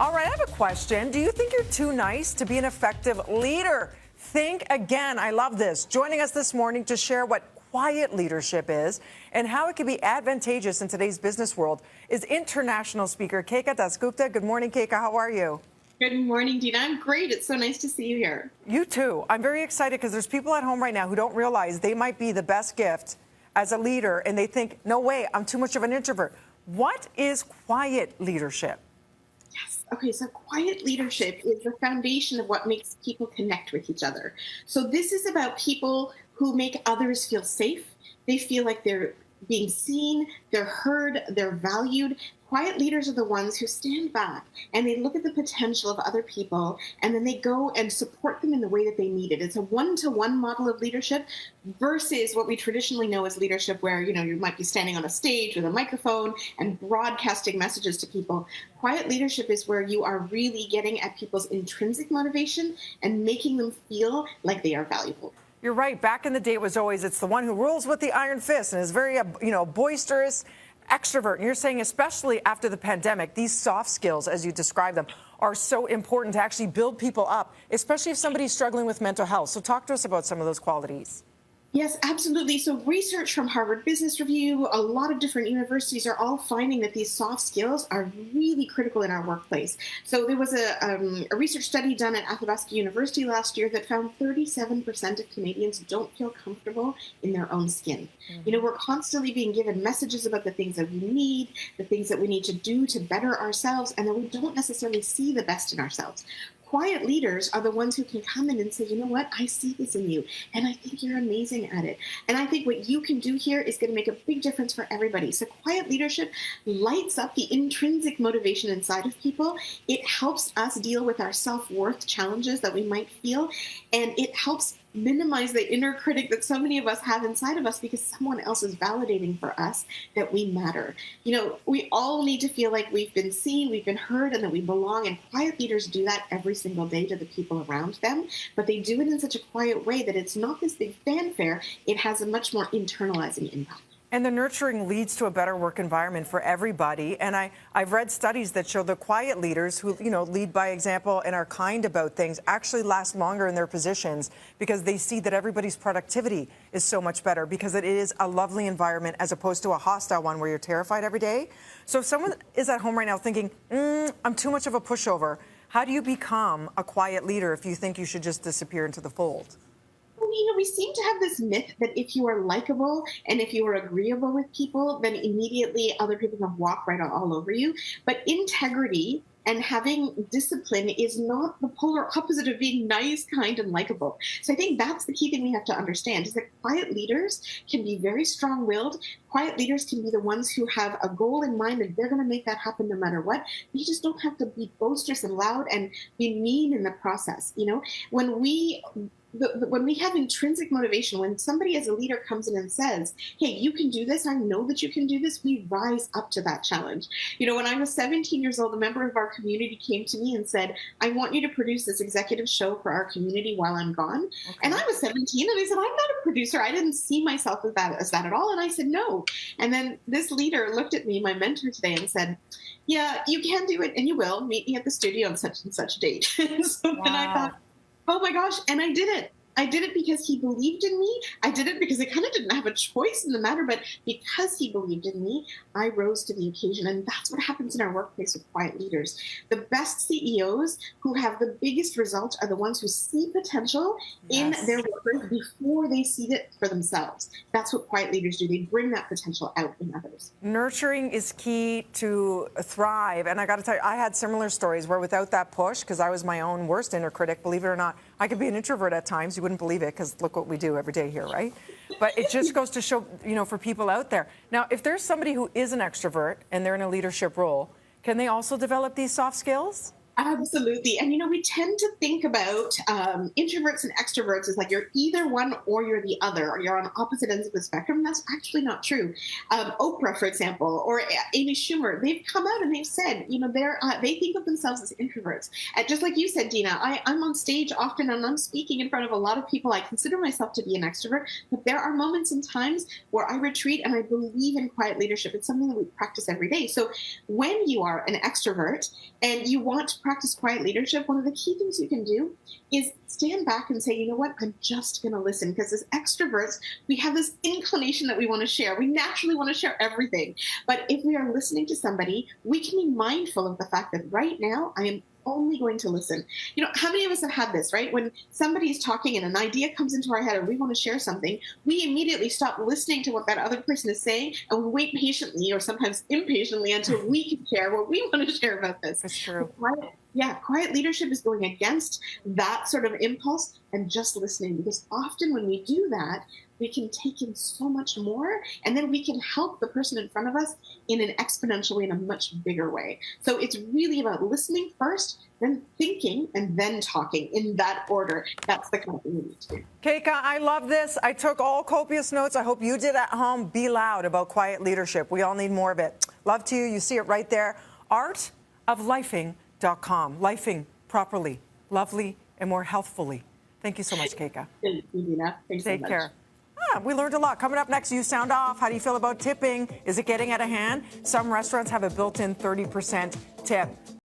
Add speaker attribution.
Speaker 1: All right, I have a question. Do you think you're too nice to be an effective leader? Think again. I love this. Joining us this morning to share what quiet leadership is and how it can be advantageous in today's business world is international speaker Keka DasGupta. Good morning, Keka. How are you?
Speaker 2: Good morning, Dina. I'm great. It's so nice to see you here.
Speaker 1: You too. I'm very excited because there's people at home right now who don't realize they might be the best gift as a leader, and they think, no way, I'm too much of an introvert. What is quiet leadership?
Speaker 2: Yes. Okay, so quiet leadership is the foundation of what makes people connect with each other. So this is about people who make others feel safe. They feel like they're being seen, they're heard, they're valued. Quiet leaders are the ones who stand back and they look at the potential of other people and then they go and support them in the way that they need it. It's a one-to-one model of leadership versus what we traditionally know as leadership where, you might be standing on a stage with a microphone and broadcasting messages to people. Quiet leadership is where you are really getting at people's intrinsic motivation and making them feel like they are valuable.
Speaker 1: You're right. Back in the day, it was always, it's the one who rules with the iron fist and is very, boisterous, extrovert. And you're saying, especially after the pandemic, these soft skills, as you describe them, are so important to actually build people up, especially if somebody's struggling with mental health. So talk to us about some of those qualities.
Speaker 2: Yes, absolutely. So research from Harvard Business Review, a lot of different universities are all finding that these soft skills are really critical in our workplace. So there was a research study done at Athabasca University last year that found 37% of Canadians don't feel comfortable in their own skin. Mm-hmm. We're constantly being given messages about the things that we need, the things that we need to do to better ourselves, and that we don't necessarily see the best in ourselves. Quiet leaders are the ones who can come in and say, you know what, I see this in you, and I think you're amazing at it. And I think what you can do here is going to make a big difference for everybody. So quiet leadership lights up the intrinsic motivation inside of people. It helps us deal with our self-worth challenges that we might feel, and it helps minimize the inner critic that so many of us have inside of us because someone else is validating for us that we matter. We all need to feel like we've been seen, we've been heard, and that we belong. And quiet leaders do that every single day to the people around them. But they do it in such a quiet way that it's not this big fanfare. It has a much more internalizing impact.
Speaker 1: And the nurturing leads to a better work environment for everybody. And I've read studies that show the quiet leaders who, lead by example and are kind about things actually last longer in their positions because they see that everybody's productivity is so much better because it is a lovely environment as opposed to a hostile one where you're terrified every day. So if someone is at home right now thinking, I'm too much of a pushover, how do you become a quiet leader if you think you should just disappear into the fold?
Speaker 2: We seem to have this myth that if you are likable and if you are agreeable with people, then immediately other people can walk right all over you. But integrity and having discipline is not the polar opposite of being nice, kind, and likable. So I think that's the key thing we have to understand is that quiet leaders can be very strong-willed. Quiet leaders can be the ones who have a goal in mind and they're going to make that happen no matter what. You just don't have to be boisterous and loud and be mean in the process. When we have intrinsic motivation, when somebody as a leader comes in and says, hey, you can do this, I know that you can do this, we rise up to that challenge. When I was 17 years old, a member of our community came to me and said, I want you to produce this executive show for our community while I'm gone. Okay. And I was 17 and I said, I'm not a producer. I didn't see myself as that at all. And I said, no. And then this leader looked at me, my mentor today, and said, yeah, you can do it and you will. Meet me at the studio on such and such date. So Then I thought, oh my gosh, and I did it. I did it because he believed in me. I did it because I kind of didn't have a choice in the matter, but because he believed in me, I rose to the occasion. And that's what happens in our workplace with quiet leaders. The best CEOs who have the biggest results are the ones who see potential in their workers before they see it for themselves. That's what quiet leaders do. They bring that potential out in others.
Speaker 1: Nurturing is key to thrive. And I got to tell you, I had similar stories where without that push, because I was my own worst inner critic, believe it or not, I could be an introvert at times. You wouldn't believe it because look what we do every day here, right? But it just goes to show, for people out there. Now, if there's somebody who is an extrovert and they're in a leadership role, can they also develop these soft skills?
Speaker 2: Absolutely. And, we tend to think about introverts and extroverts as like you're either one or you're the other, or you're on opposite ends of the spectrum. That's actually not true. Oprah, for example, or Amy Schumer, they've come out and they've said, they think of themselves as introverts. And just like you said, Dina, I'm on stage often and I'm speaking in front of a lot of people. I consider myself to be an extrovert, but there are moments and times where I retreat and I believe in quiet leadership. It's something that we practice every day. So when you are an extrovert and you want to practice quiet leadership, one of the key things you can do is stand back and say, you know what, I'm just going to listen. Because as extroverts, we have this inclination that we want to share. We naturally want to share everything. But if we are listening to somebody, we can be mindful of the fact that right now I am only going to listen. How many of us have had this, right? When somebody's talking and an idea comes into our head or we want to share something, we immediately stop listening to what that other person is saying and we wait patiently or sometimes impatiently until we can share what we want to share about this.
Speaker 1: That's true.
Speaker 2: Quiet leadership is going against that sort of impulse and just listening, because often when we do that, we can take in so much more, and then we can help the person in front of us in an exponential way, in a much bigger way. So it's really about listening first, then thinking, and then talking in that order. That's the kind of thing we need to do.
Speaker 1: Keka, I love this. I took all copious notes. I hope you did at home. Be loud about quiet leadership. We all need more of it. Love to you. You see it right there. artoflifing.com. Lifing properly, lovely, and more healthfully. Thank you so much, Keka.
Speaker 2: Thank you, Dina. Thanks so much.
Speaker 1: Take care. We learned a lot. Coming up next, you sound off. How do you feel about tipping? Is it getting out of hand? Some restaurants have a built-in 30% tip.